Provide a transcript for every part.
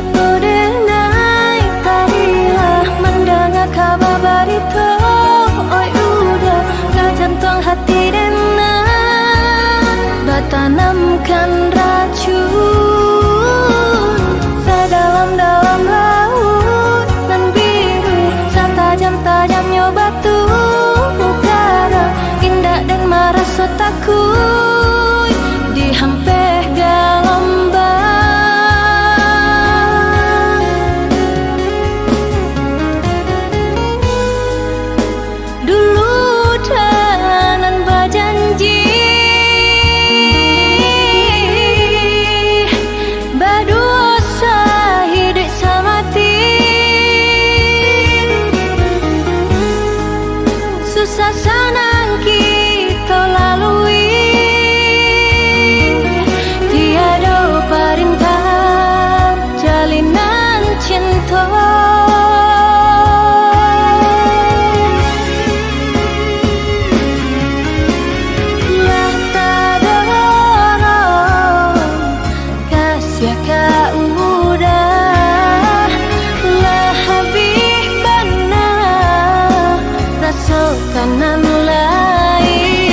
kata denai tarilah mendengar kabar berita. Oi udah gak jantung hati denai bertanamkan racun sedalam-dalam laut nan biru setajam-tajamnya batu utara indah dan merasa takut dihampir gelombang. Dulu tenan berjanji berdosa hidup semati, susah senang kita lalui, tiada perintah jalinan cinta. Lah tak ada orang kasih kau udah, lah habis benar rasa kanan lain,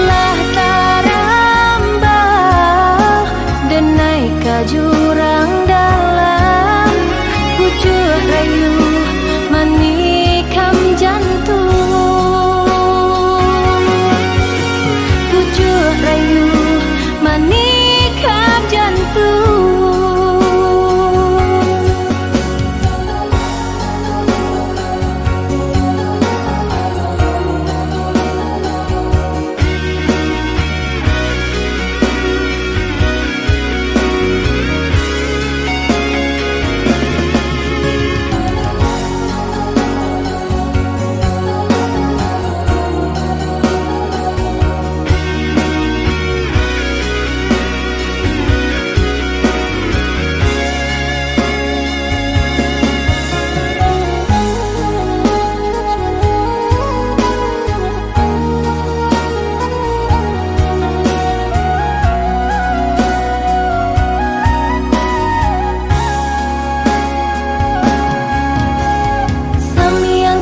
lah tarambah denai ke jurang dalam pucuk rayu menikam jantung, pucuk rayu menikam jantung.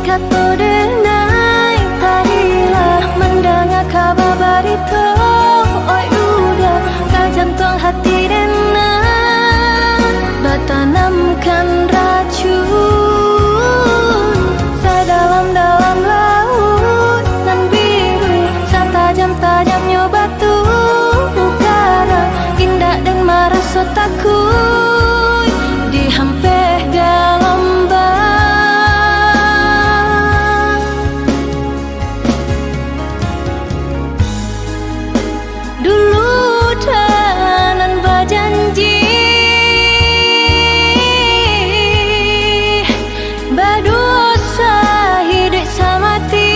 Kata denai tarilah mendengar kabar berita. Oi udah gak jantung hati denai bertanamkan racun sedalam-dalam laut nan biru setajam-tajamnya batu utara indah dan merasa takut dihampir gelombang. Janji berdosa hidup semati,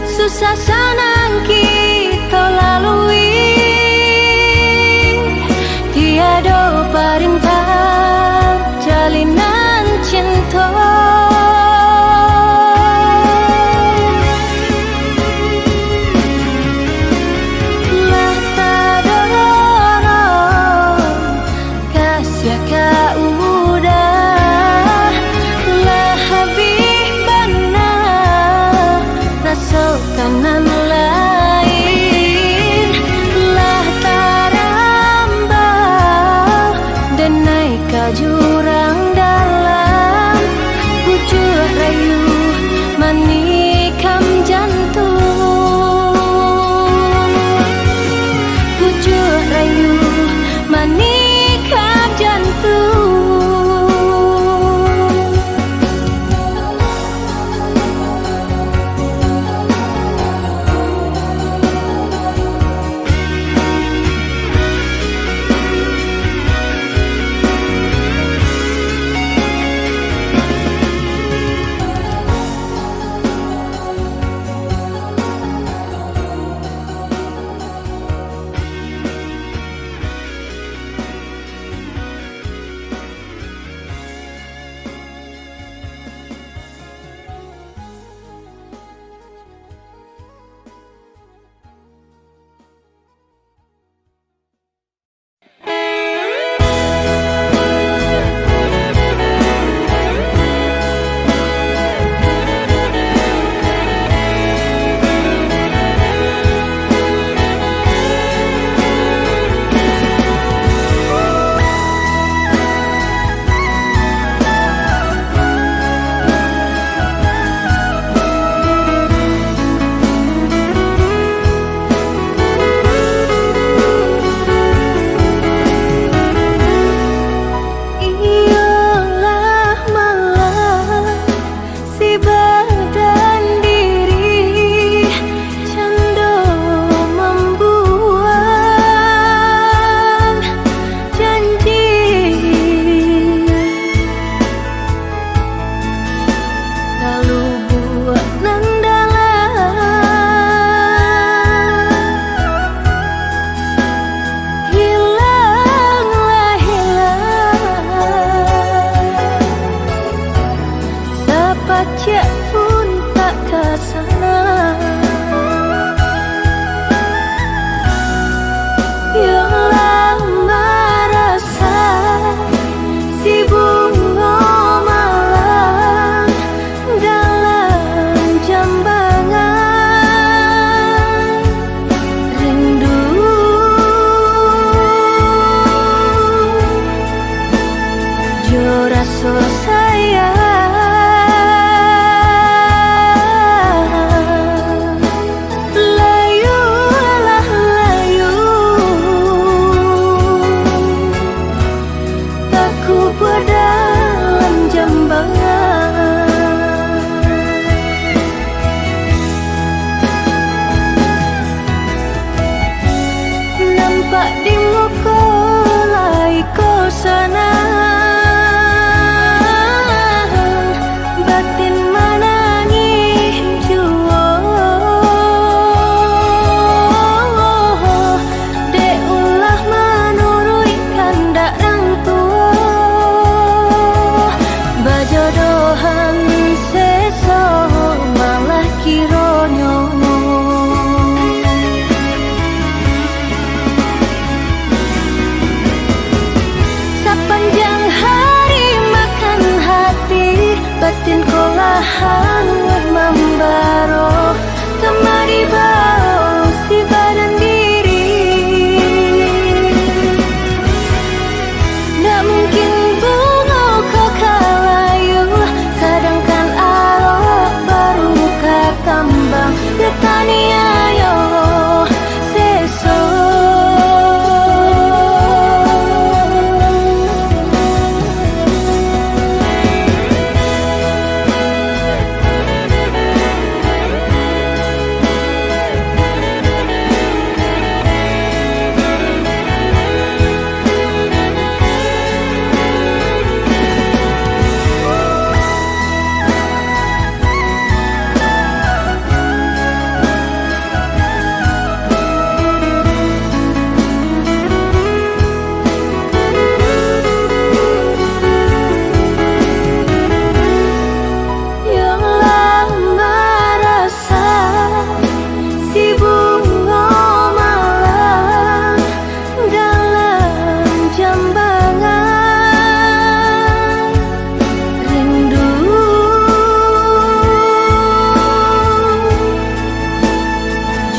susah senang kita lalui, tiada perintah jalinan cinta. Kanan lain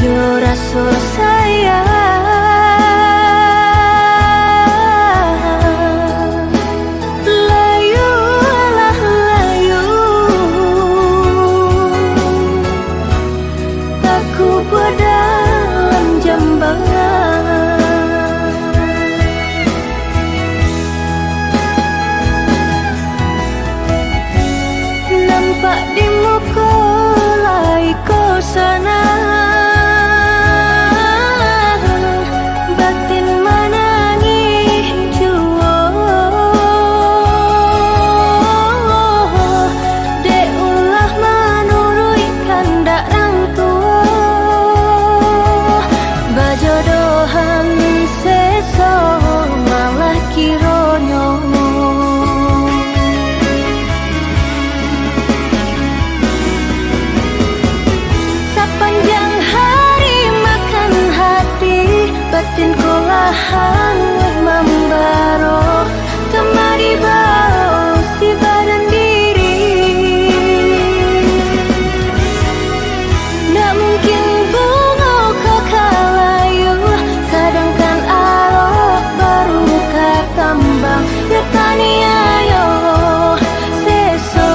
Jo rasa sayang, layu lah layu, aku dalam jambangan. Nampak di muka laiku sana, batin menangis jua. Dek ulah menurut kandak orang tua, bajodohan seso malah kironyo. Sepanjang hari makan hati, batin ku lahan membaro, kemari bau si badan diri. Nggak mungkin bunga kau kalayu, sedangkan arok baru ketambang. Ya tania yo seso.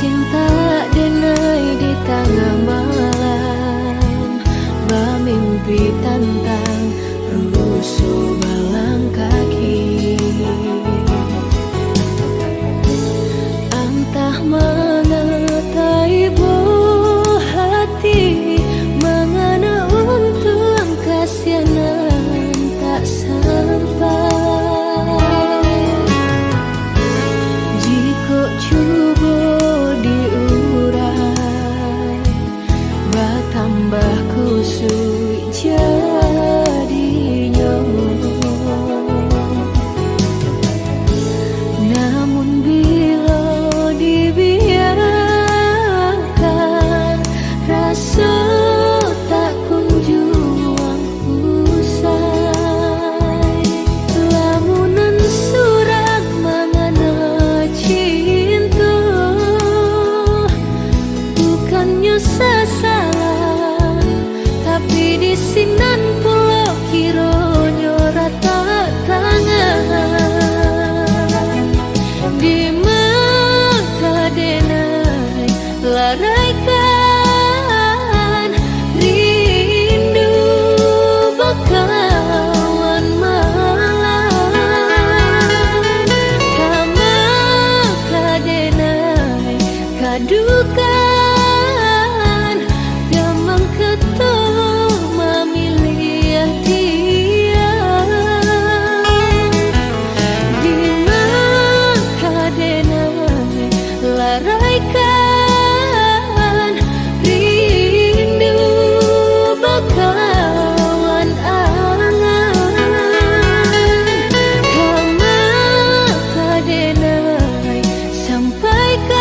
Cinta denai di tengah malam, bermimpi tentang rusuh balang kaki. Entah mana taibu hati, mengana untung kasihanan tak sampai. Jika cuba tambah kusui jadinya. Namun bila dibiarkan, rasa tak kunjung usai. Lamunan surat mengana cinta, bukannya sesalah, tapi di sinan pulau kironyo rata tangan. Di mata denai laraikan rindu bakawan malam. Kama kadenai kadukan, gamang ketua memilih dia. Di mata denai laraikan rindu bakawan angan. Kama kadenai sampaikan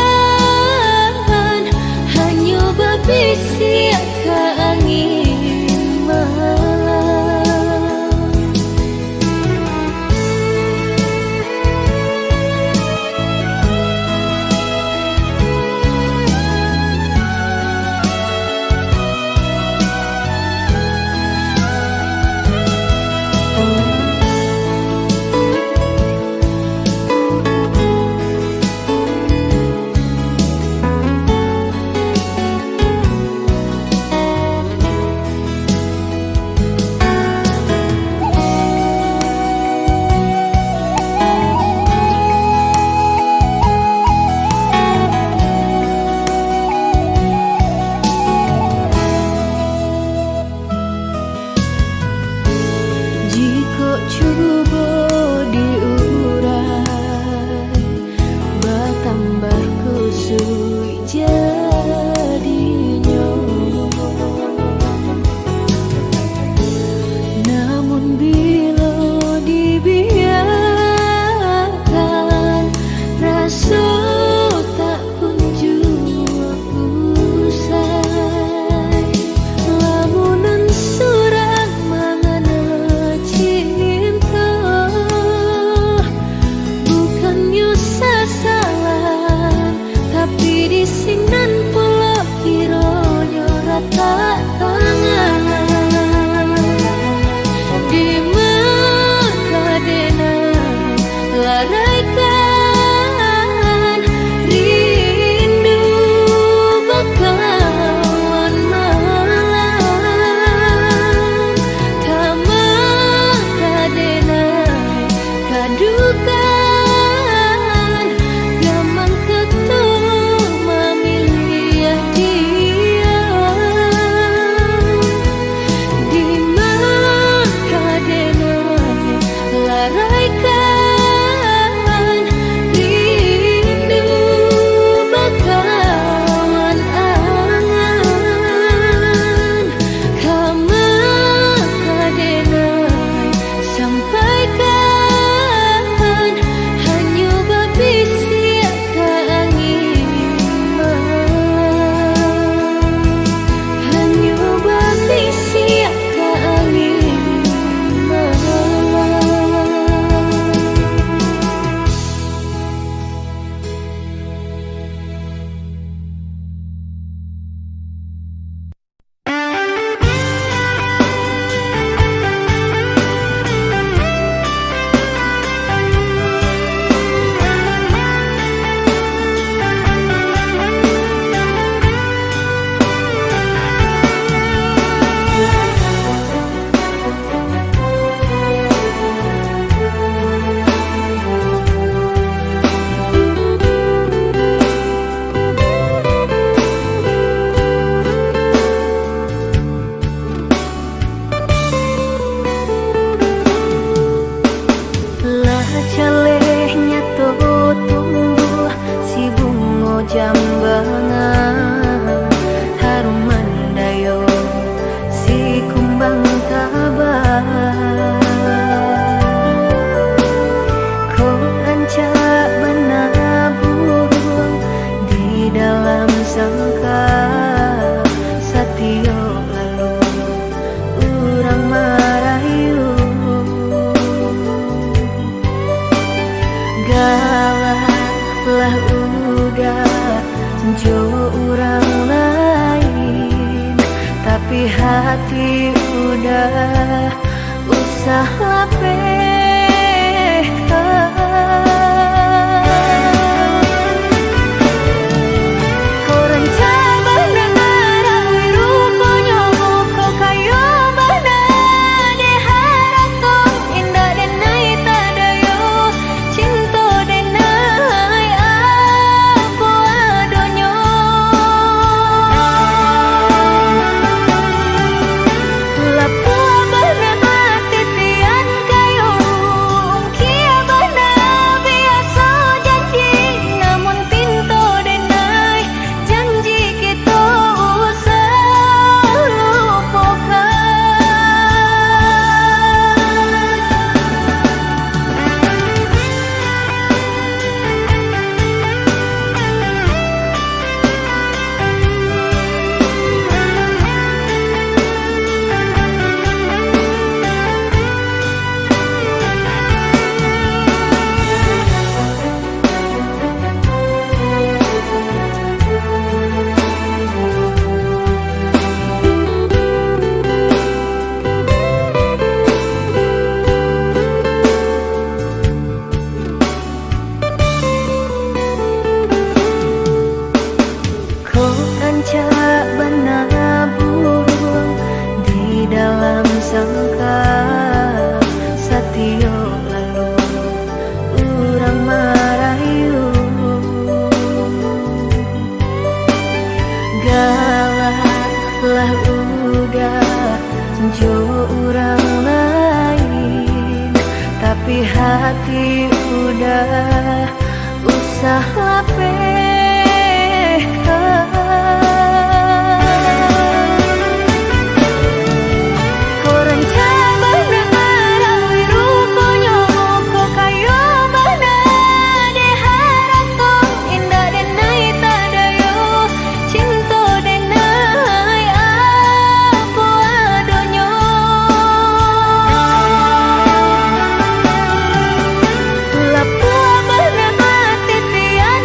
galaklah udah jo orang lain, tapi hati udah usah lapehkan. Orang cabana arawi rupanya kok kayo bana de haraton indah denai tadayo cinta denai apa adonyo. Lapua bana hati tian kayo kia bana biasa janji, namun pinto denai janji kita usah lupakan. Kau anca menabung di dalam sangka satio, lalu urang marayu galaklah udah jo orang lain, tapi hati udah usah lapehkan. Orang cabana arawi rupanya kok kayo bana de haraton indah denai tadayo cinta denai apa adonyo. Lapua bana hati tian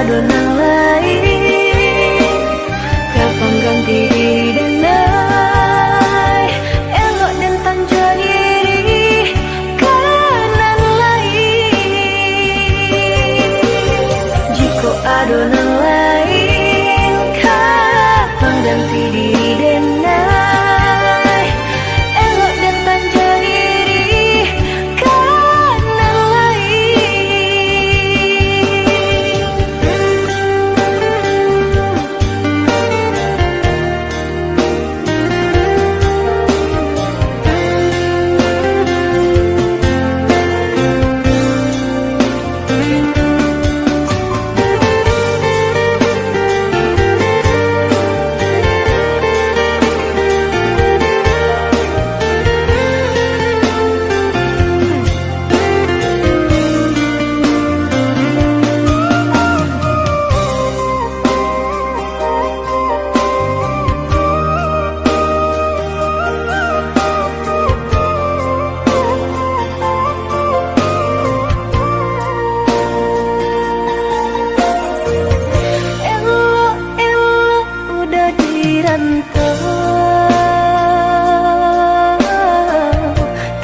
adonan lain, kapan ganti denai, elok dan tanja diri kanan lain. Jika adonan lain, kapan ganti diri denai, elok dan tanja diri kanan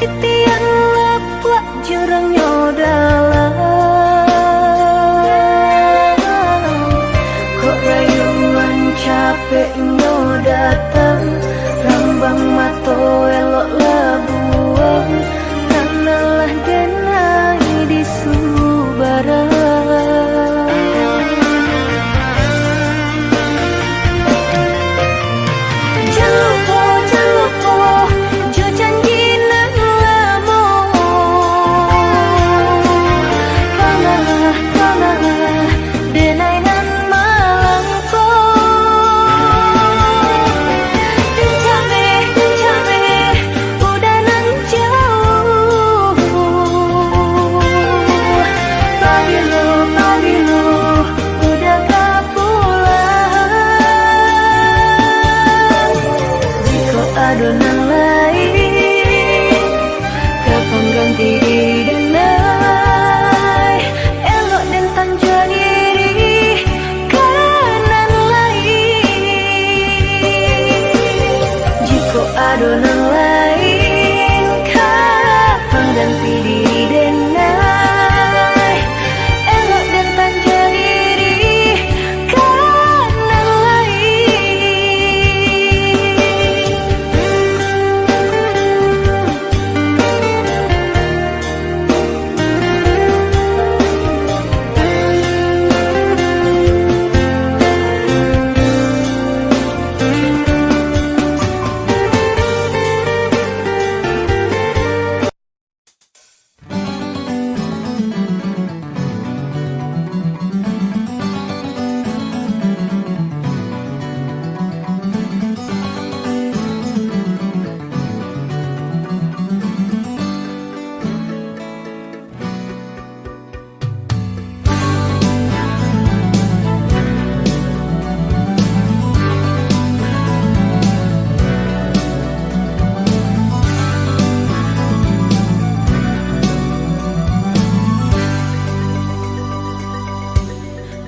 titian leplak jurangnya dalam, kok rayuan capeknya datang, rambang mato elok labuang, tanalah denai di Subara. Adonan lain, kapan ganti denai, elok dan tanja diri kanan lain. Jika adonan lain, kapan ganti diri denai, elok dan tanja diri kanan lain.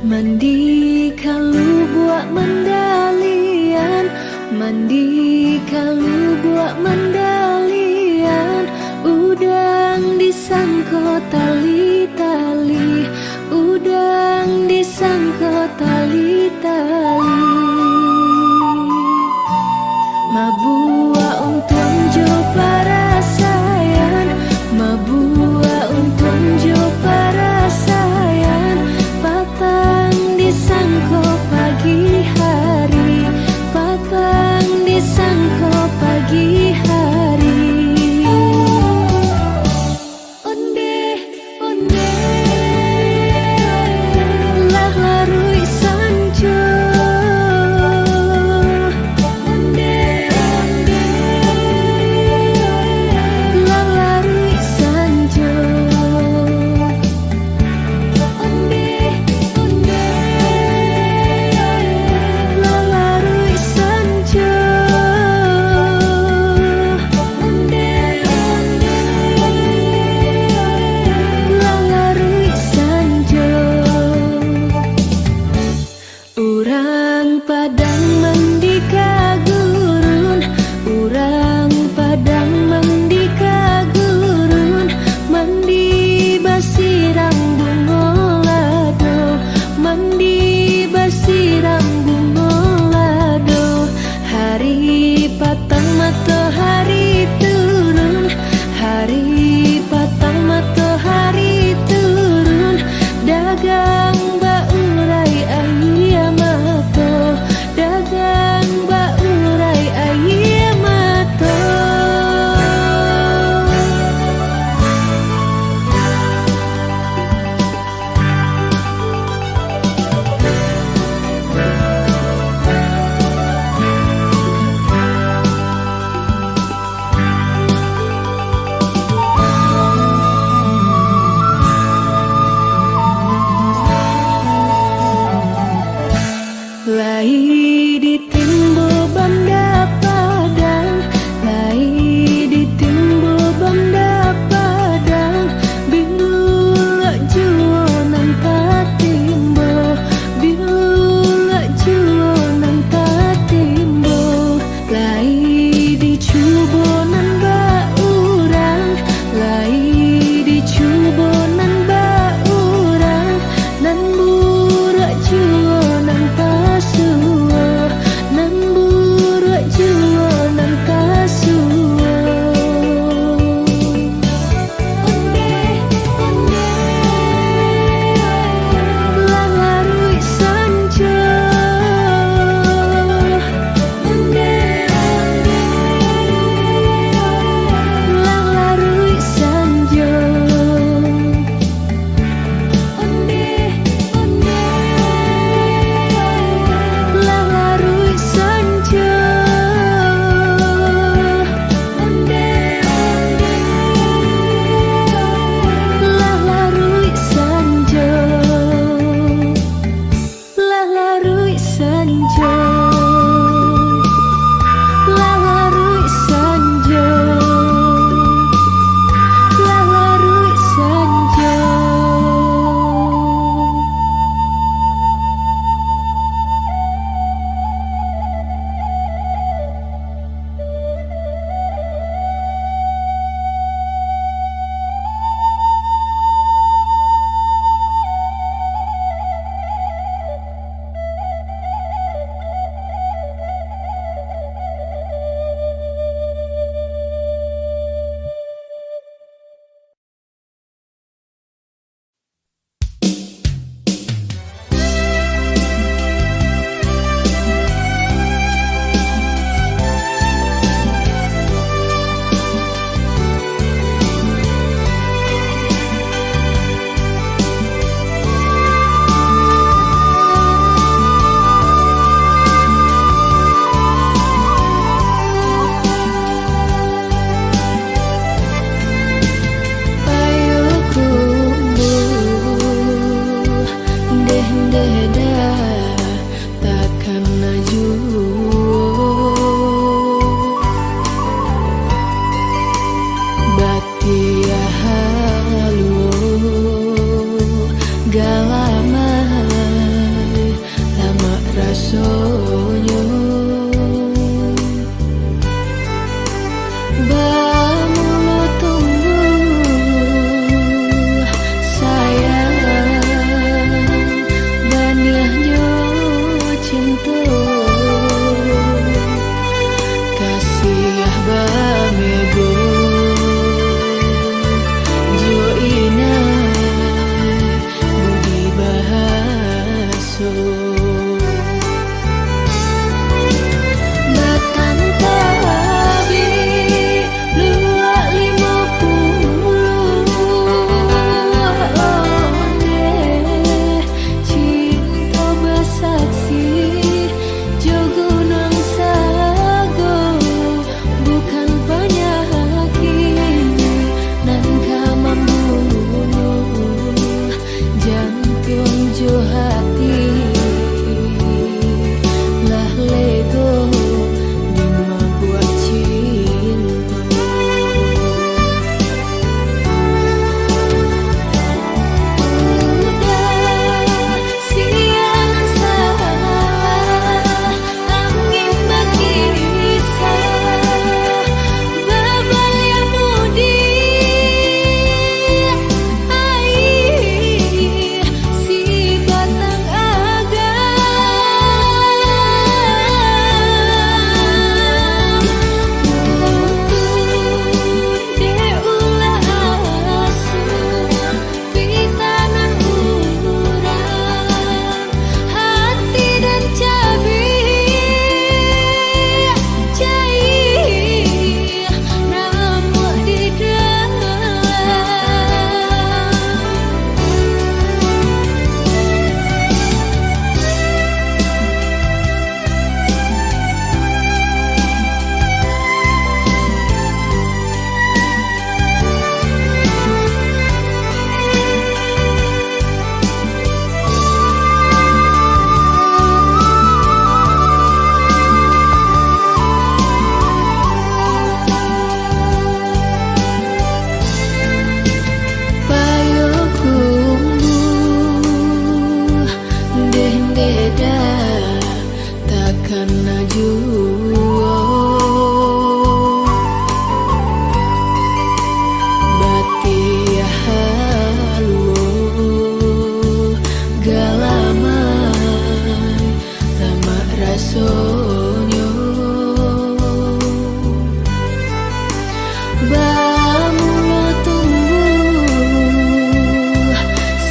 Mandi kalau buat mandalian, mandi kalau buat mandalian, udang disangko tali-tali, udang disangko tali-tali. Mabua untung jo para sayan, mabua untung jo para sayan, patang disangko pagi hari, patang disangko pagi hari. Onde, onde, lah larui sanjo. Onde, onde. Batang tabi luak 50 onde cinta bersaksi jogo nang sago bukan penyakit nan kamam bunuh jantung jo hati lah lego lima buat cinta. Udah siang salah angin berkisah babal yang mudi air si batang agam de ulah asu pitanan urang hati dan cabai cair ramuk di payo kumbuh deh deda takkan najuo batia halu galaman lama rasonyo bamulo tumbuh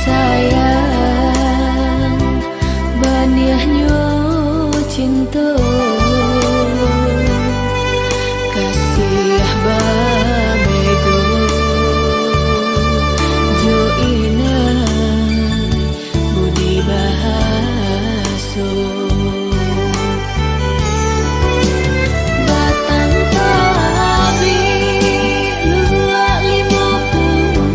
sayang baniahnya cinta kasih bamego jo inai budi bahaso batang tabi luak 50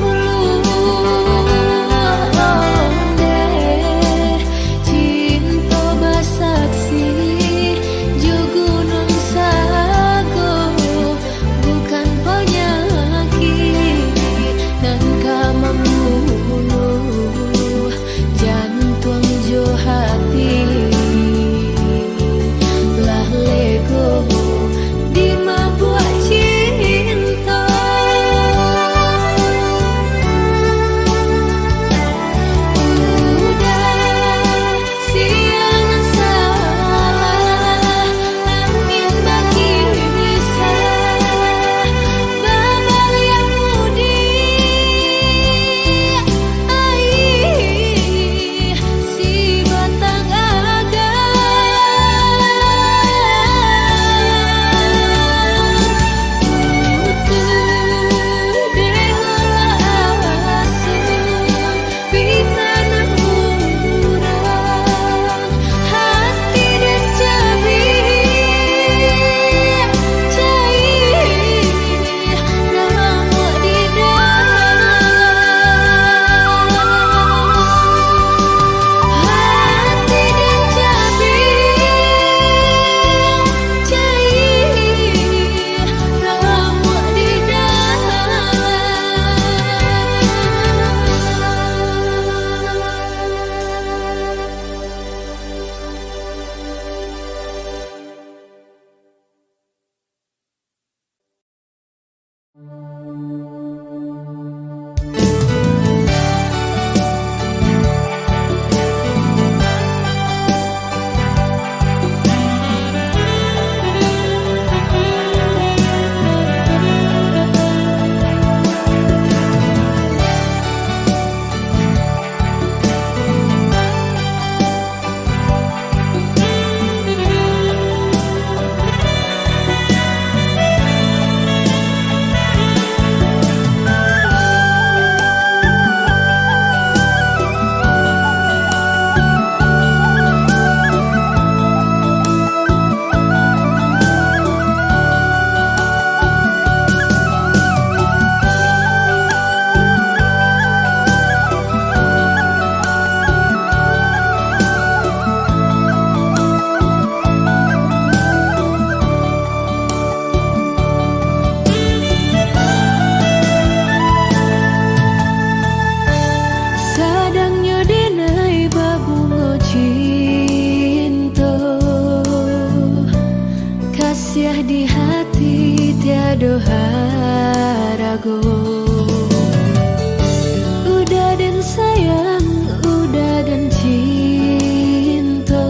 onde cinta bersaksi Sudah di hati tiada ragu. Udah dan sayang, udah dan cinta.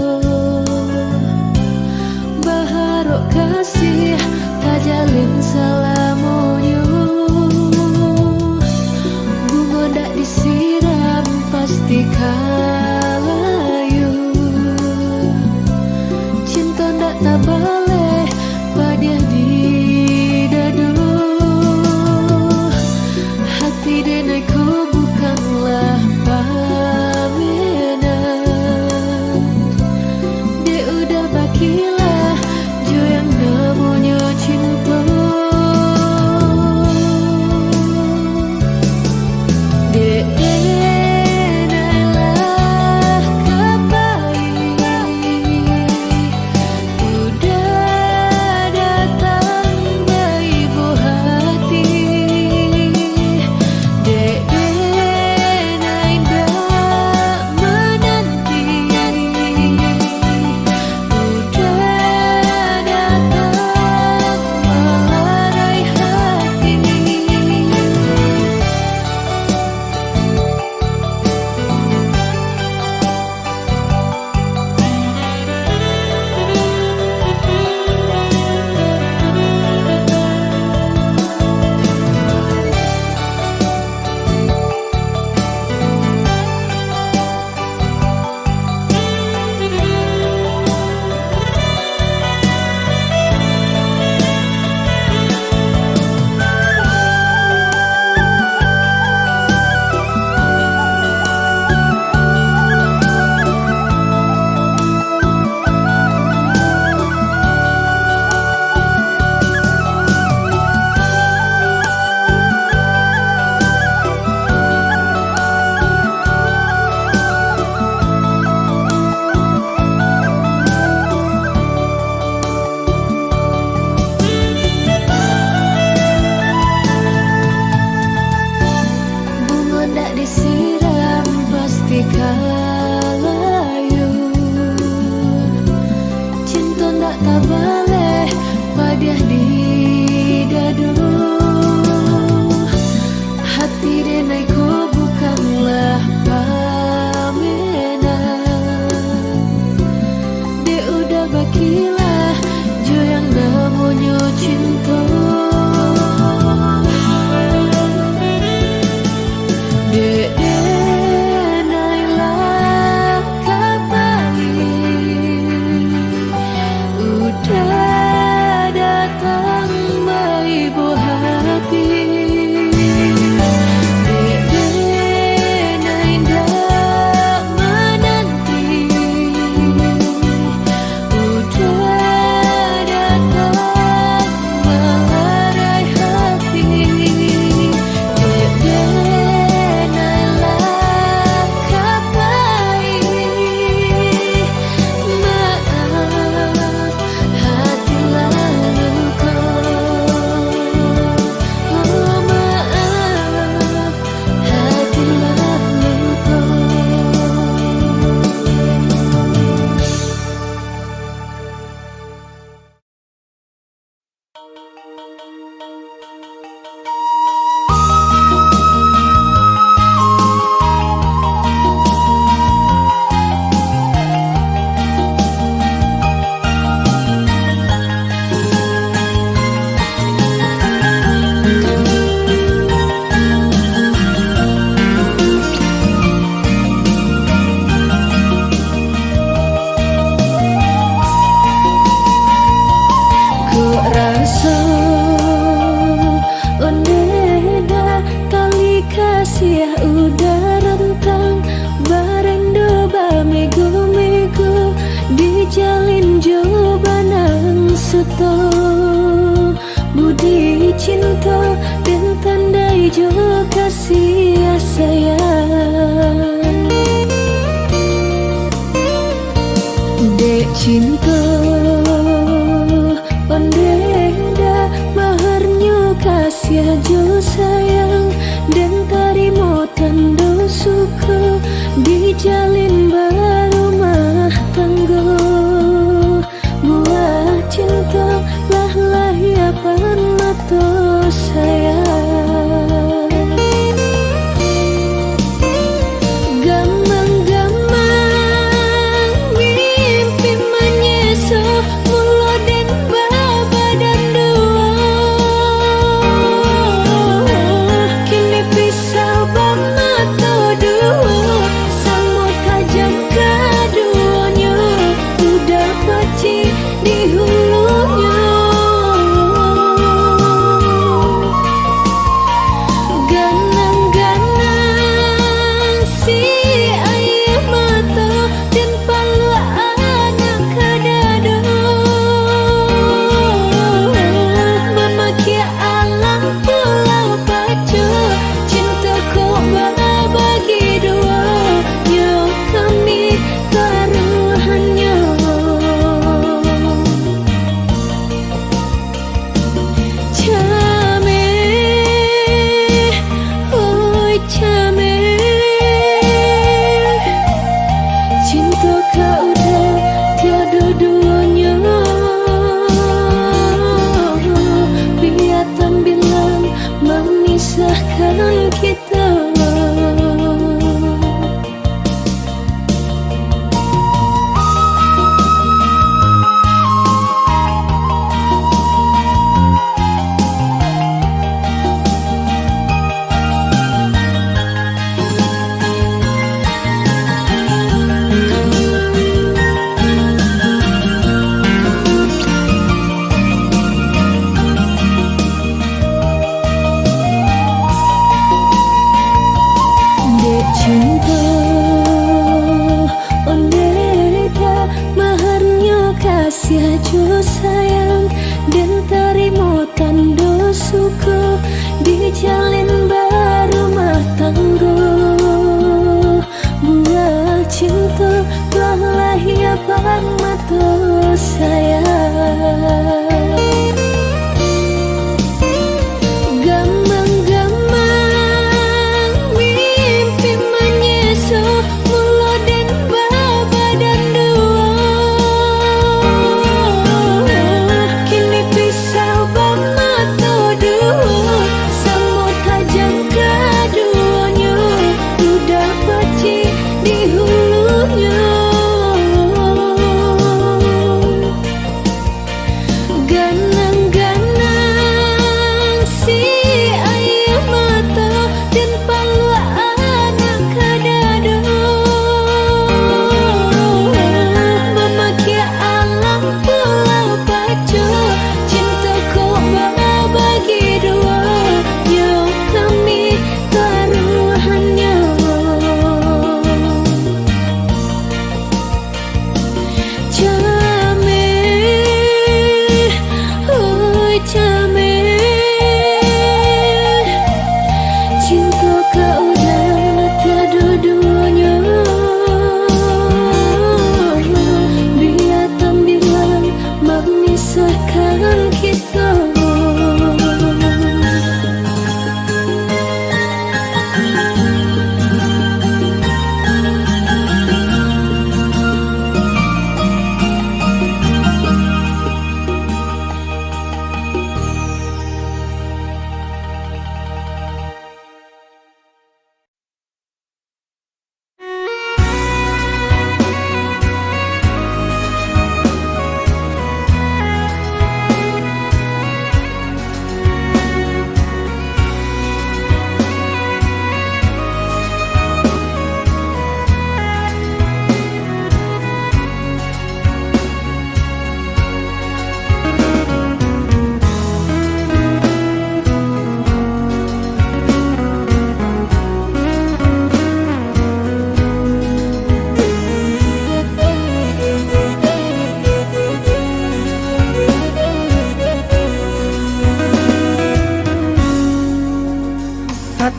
Baharok kasih tak jalin salamunyu. Bunga dak disiram pasti kalayu. Cinta ndak tak boleh padeh di dadu. Hati denaiku bukanlah paminan. Dia udah bakilah jo yang namanya cinta. Dia denailah kapai. Udah datang dari ibu hati. Dia denai dak menanti. Udah datang melarai hati. Bunga ndak disiram pasti kalayu. Cinta ndak tak boleh padeh di dadu. Hati denaiku bukanlah paminan. Dia udah bakilah jo yang namanya cinta. Dia denailah kapai. Udah datang dari ibu hati. Dia denai dak menanti. Udah datang melarai hati. Dia denailah kapai. Maaf hati lalu kau. Oh maaf hati lalu kau. Ku rasa ondeda kali kasih udah rentang. Barendo bamego-mego dijalin jawaban seto. Budi cinta dan tandai jo kasih sayang. Dek cinta ondeda maharnya kasih jo sayang. Dan tarimo tanda suka dijalin berumah tangga. Buah cinta lah kasih jo sayang dan terima tanda suka dijalin berumah tangga. Buah cinta telah ya bang mata sayang.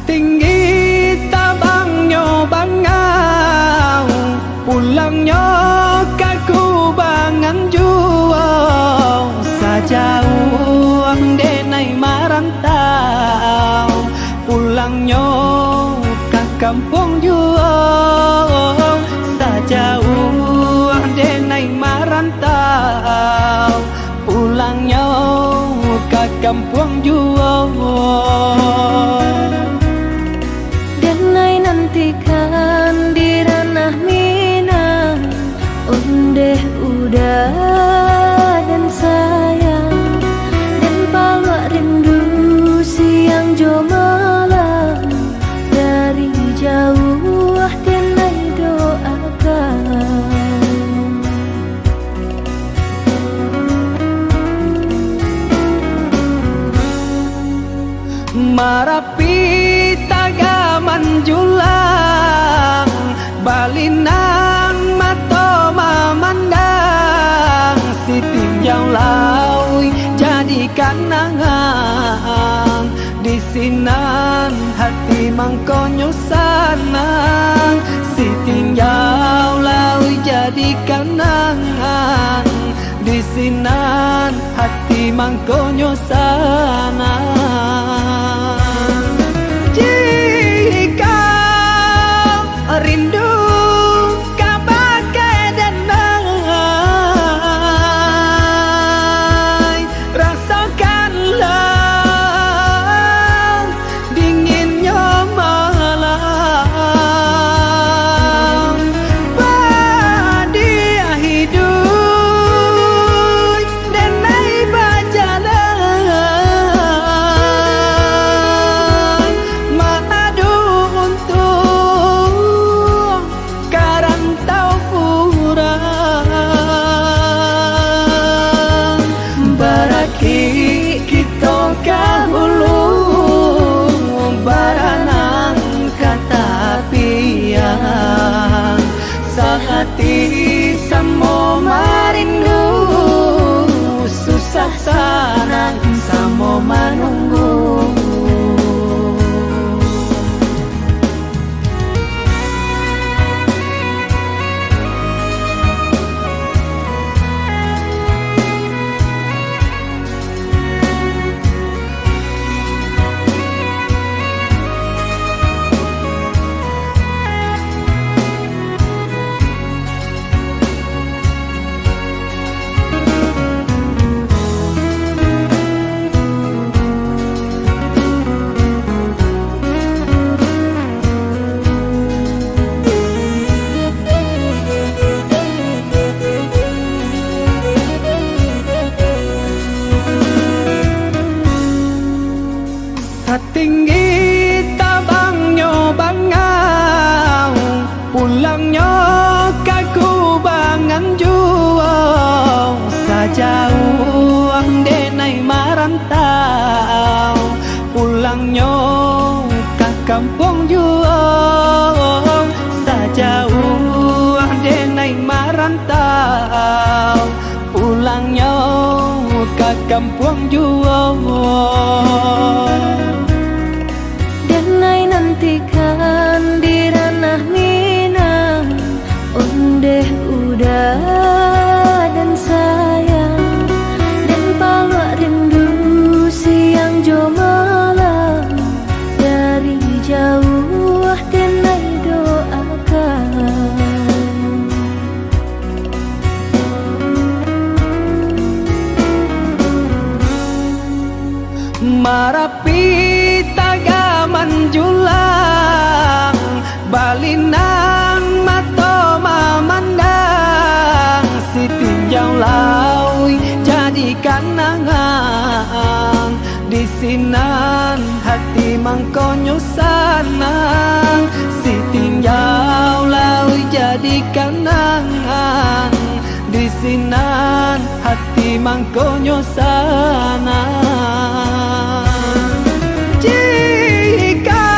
Tinggi tabangnya bangau, pulangnya kaku bangang jual, sajauh denai marantau, pulangnya ke kampung jual, sajauh denai marantau, pulangnya ke kampung jual. Nantikan di ranah Minang, ondeh udah dan sayang, dan palak rindu siang jo malam, dari jauh dan doakan. Marapi tagaman julang, balinang mato mamandang, si tinjau laui jadi kanangan, di sinan hati mangkonyo sanang, si tinjau laui jadi kanangan, di sinan hati mangkonyo sanang. Jika rindu kabagai denai, rasakanlah dinginnya malam, pada hidup denai berjalan. pulang jauh sajauh denai marantau pulangnya ke kampung jauh sajauh denai marantau pulangnya ke kampung jauh Denai nantikan di ranah Minang Ondeh udah dan sayang Dan palak rindu siang jo malam Dari jauh denai doakan Marapi tagaman julang Balinang mato mamandang Si tinjau laui jadi kanangan Di sinan hati mangkonyo sanang Si tinjau laui jadi kanangan Di sinan hati mangkonyo sanang Jika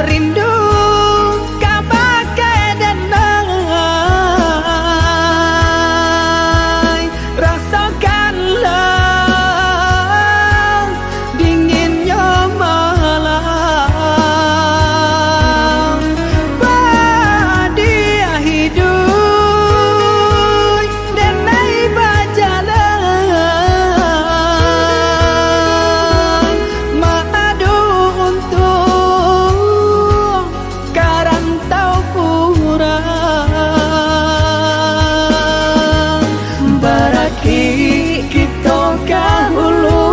rindu kabagai denai rasakanlah dinginnya malam Badia hidup denai bajalan Madu untuk karantau kurang Baraki kita kahulu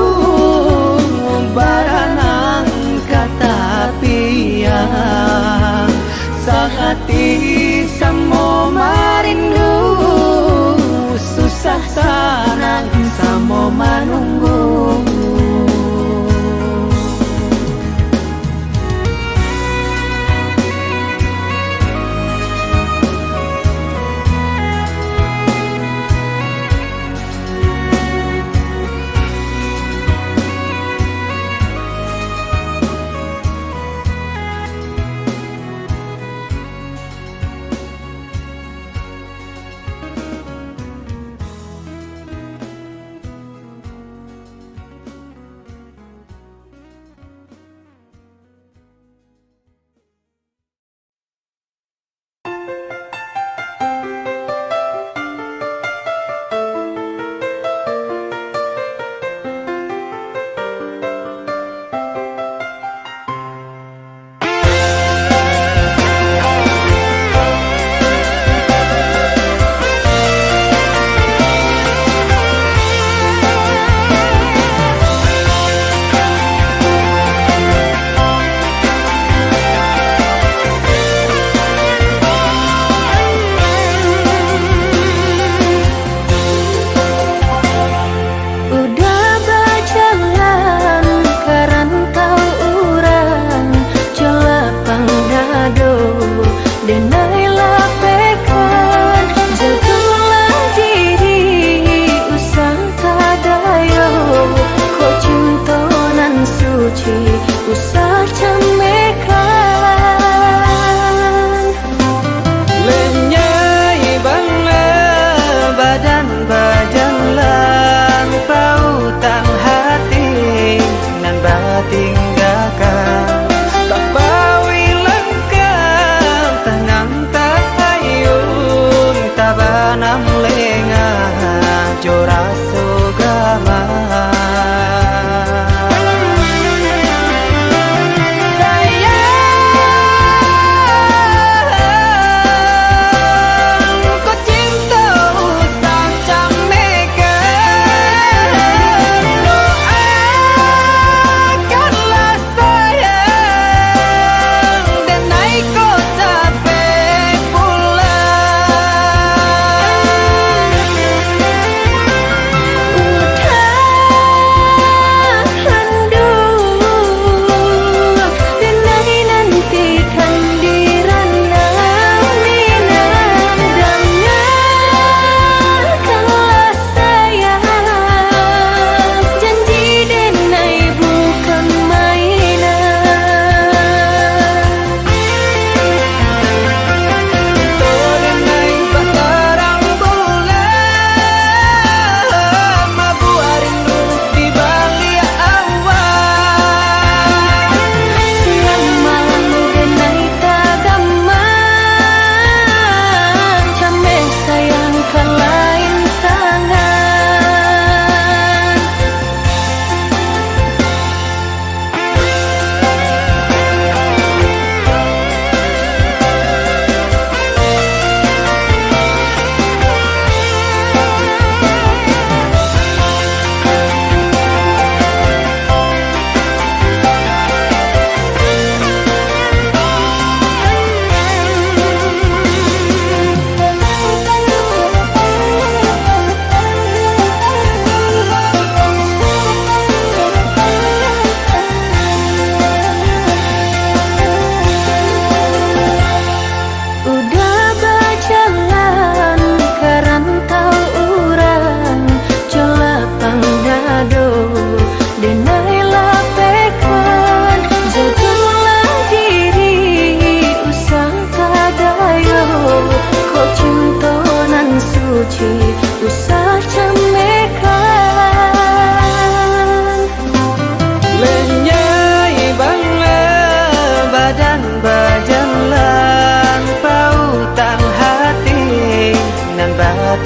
Baranang kata piang Sahati samo marindu Susah sanang samo manunggu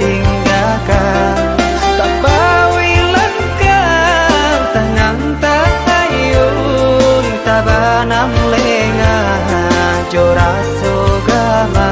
tinggalkan. Tak bawi langkah tanang tak ayun, tak banam lengah joras sugama.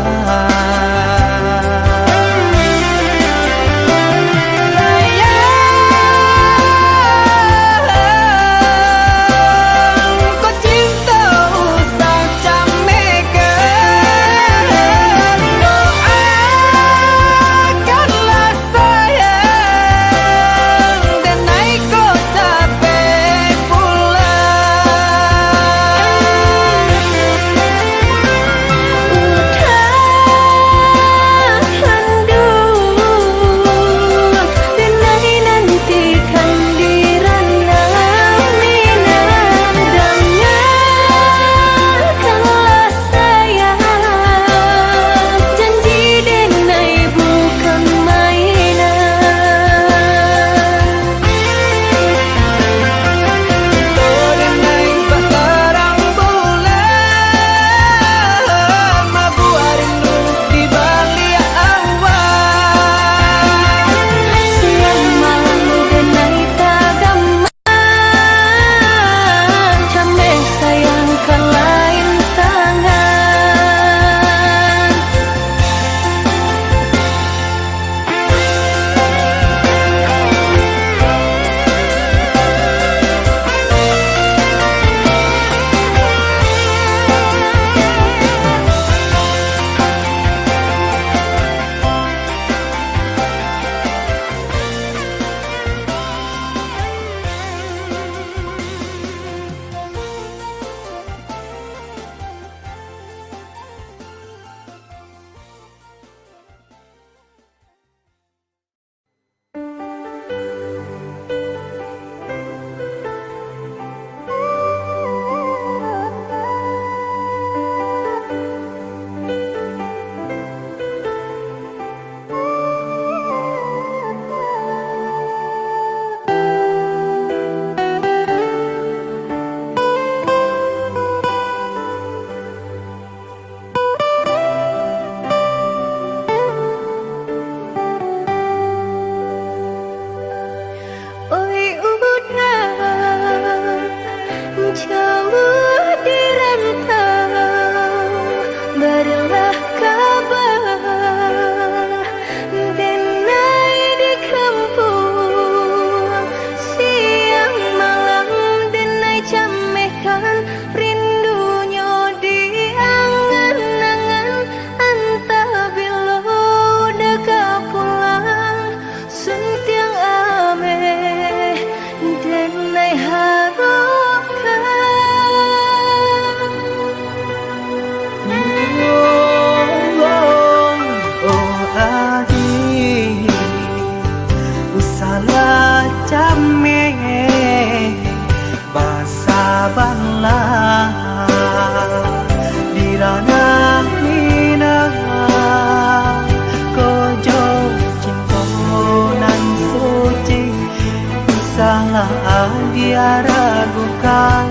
Dia ragukan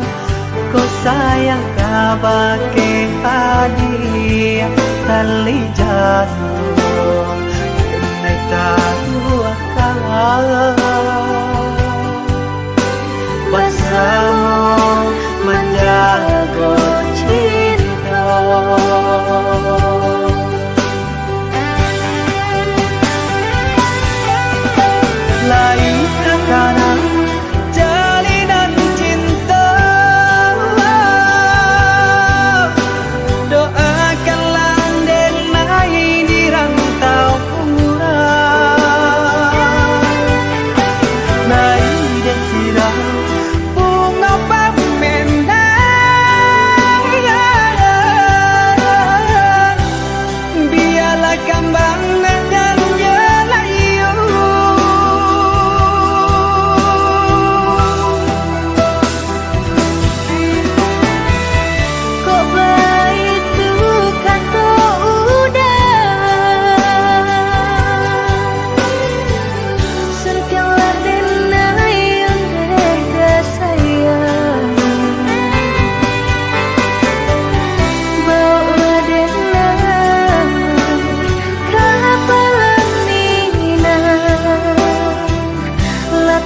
kau sayang kabake hadiah tali jatuh naik tahu akan bersama menjaga cinta. Lain tekanan jalinan cinta, doakanlah denai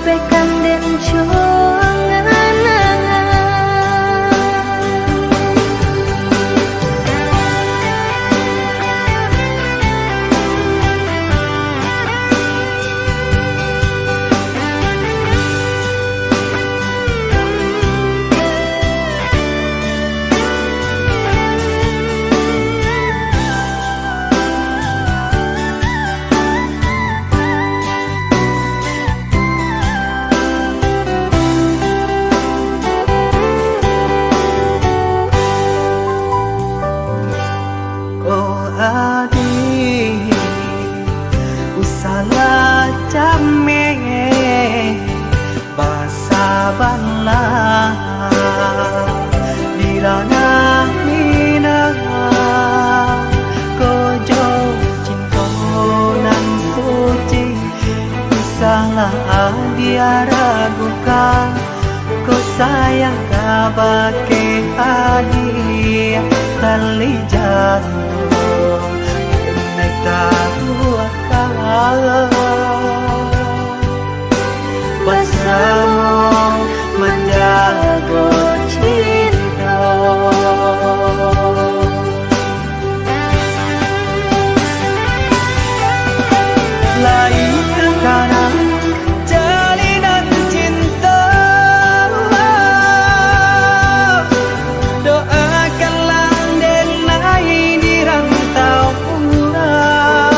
bekan den jongan. Oh adi usala jame basa bala dirana mina kojo cinta nan suci usala dia ragukan ko sayang kabake adi tali jatuh naik tahu bersama menjaga cinta. Lain karena jalinan cinta, doakanlah dan lain di rantau pulang.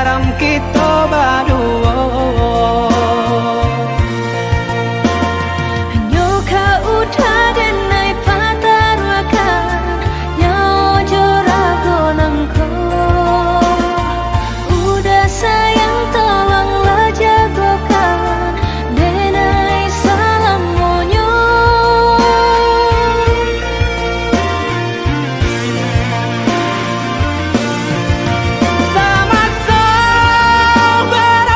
garam kita berdua. Hanya kau utadai pataruakan nyawa jorago nangko. Udah sayang tolonglah jagokan denai salamonyo. Sama saudara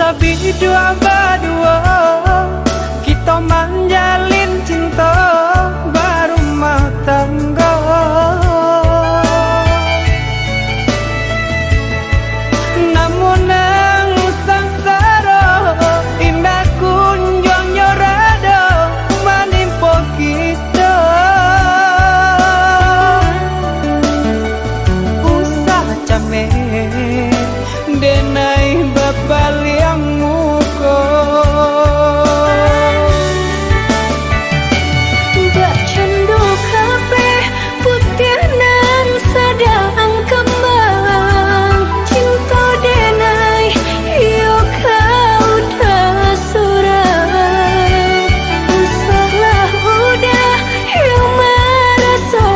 lebih dua berdua, kita menjalin cinta berumah tangga. Namun nang sangsara indah kunjung nyorada menimpa kita. Usah came denai babaliang muka. Gak cendu kape putih nan sedang kembang. Cinta denai yo kau dah surang. Usahlah udah yo merasa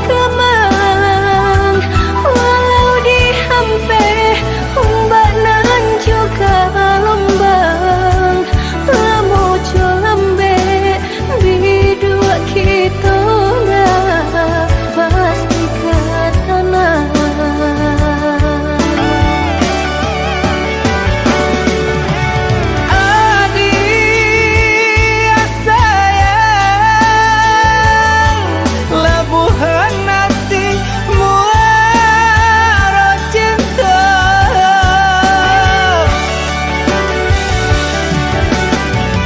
kemang. Walau dihampe ombak nan juga lembang. Lamo lambe bidua kita nggak pasti ke tanah. Adik sayang, lebuhan hati muara cinta.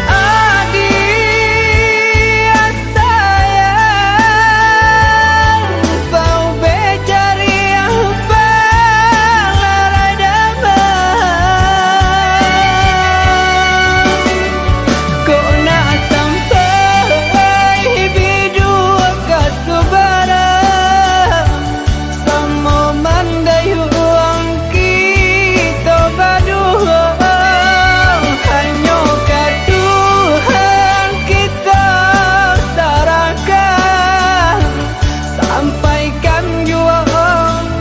Adik sayang, kau becari apa kau nak sampai bidua kasubara sama mandai uang kita berdua. Hanya ke Tuhan kita serahkan, sampaikan jua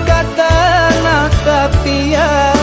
kata nak tepian.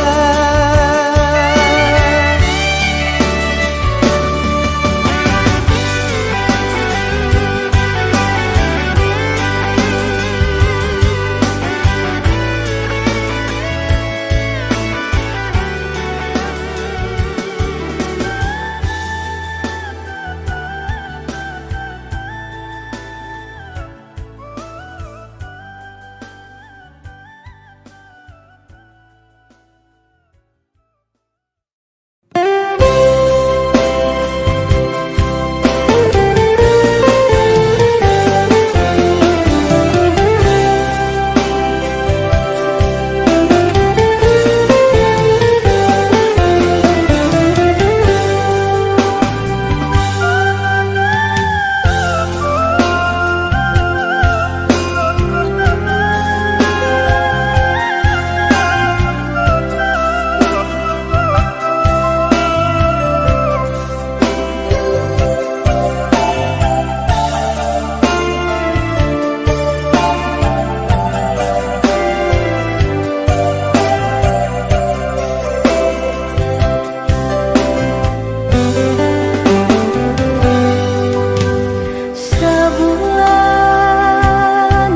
Sebulan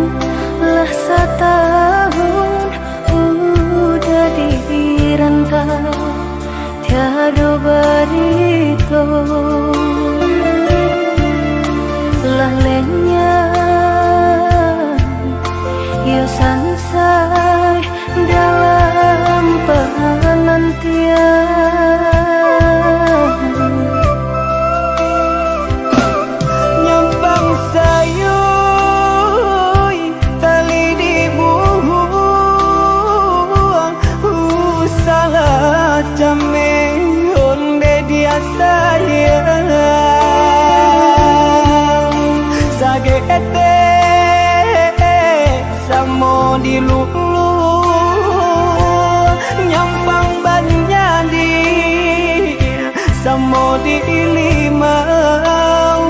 lah setahun udah dirantau, tiada berita lah lenyap ya sansai dalam penantian. Nyambang sayuy tali dibuang, salah came onde dia sayang. Sagete samo dilulu nyampang banyadi samo di limau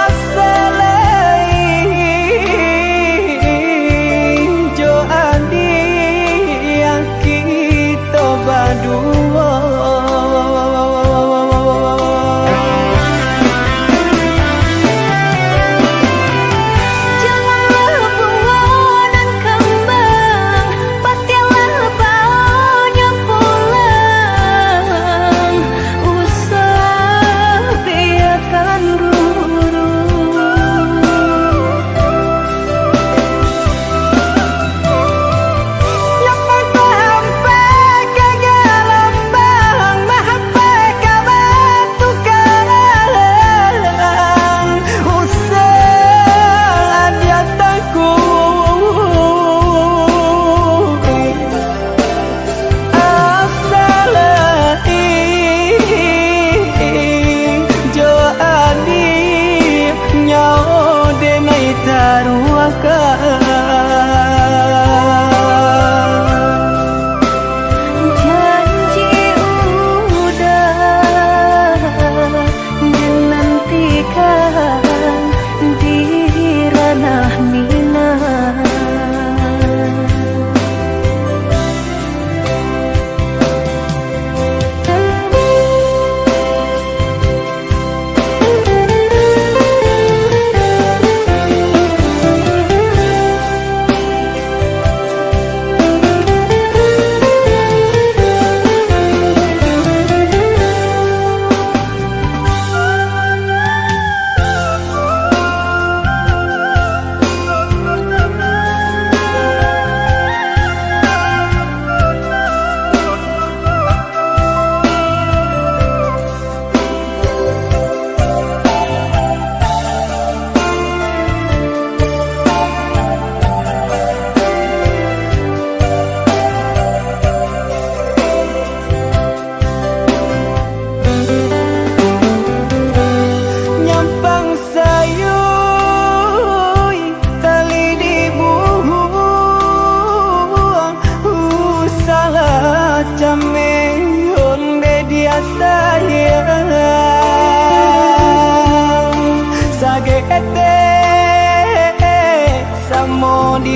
asalai jo adi yang kita berdua.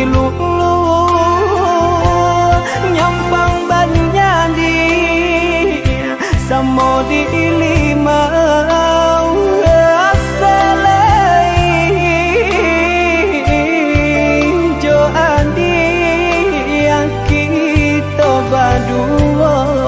lulu nyampang banyandi samo di limau asalai jo andi yang kita berdua.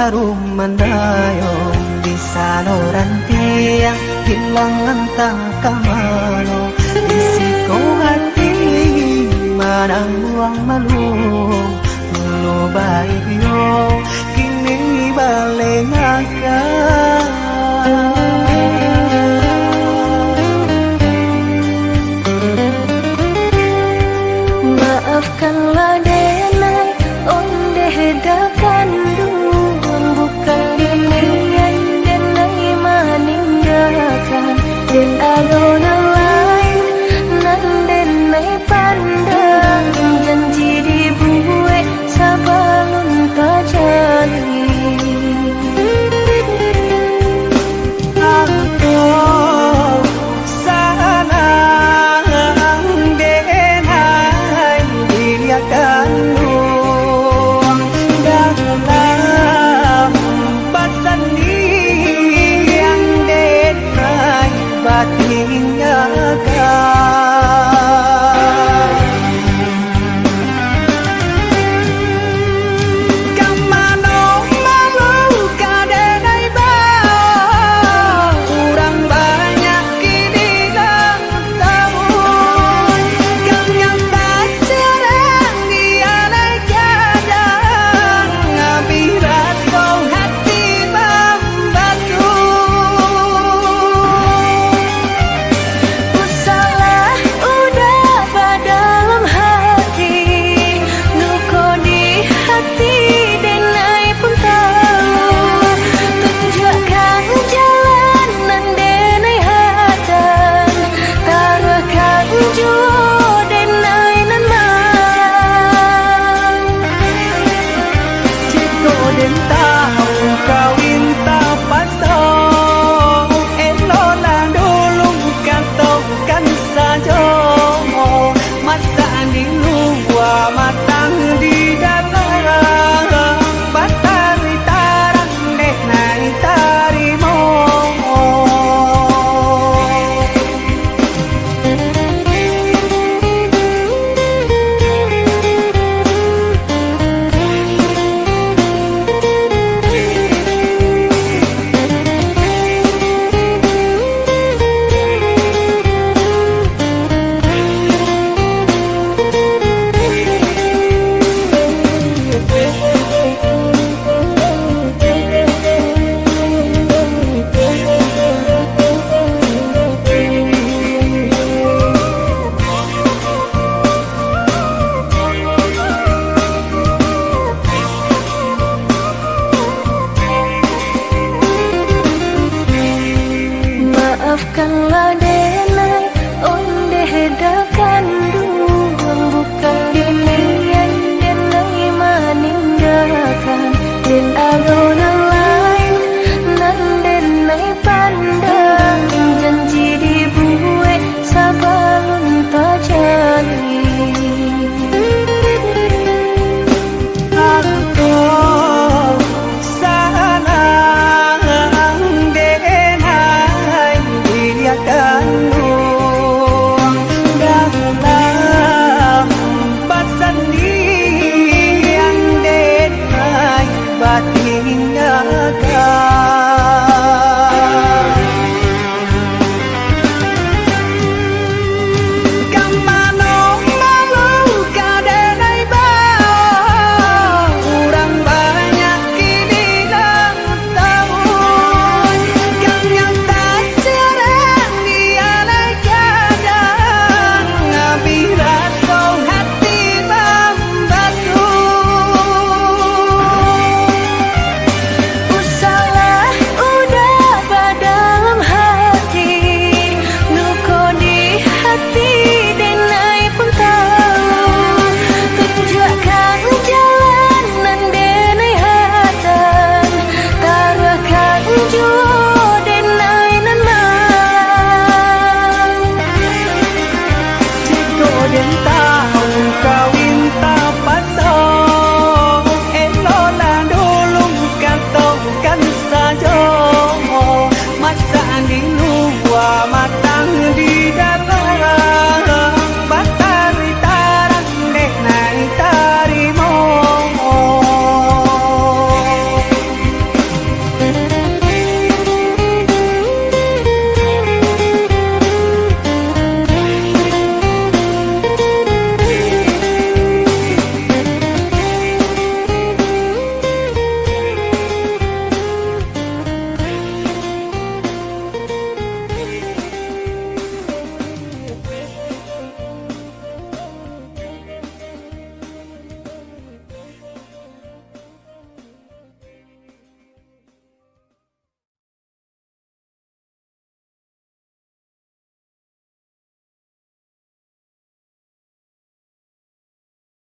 harum mandayong di saluran tiang hilangan tak kamano isiko hati manang buang malu mulu bayi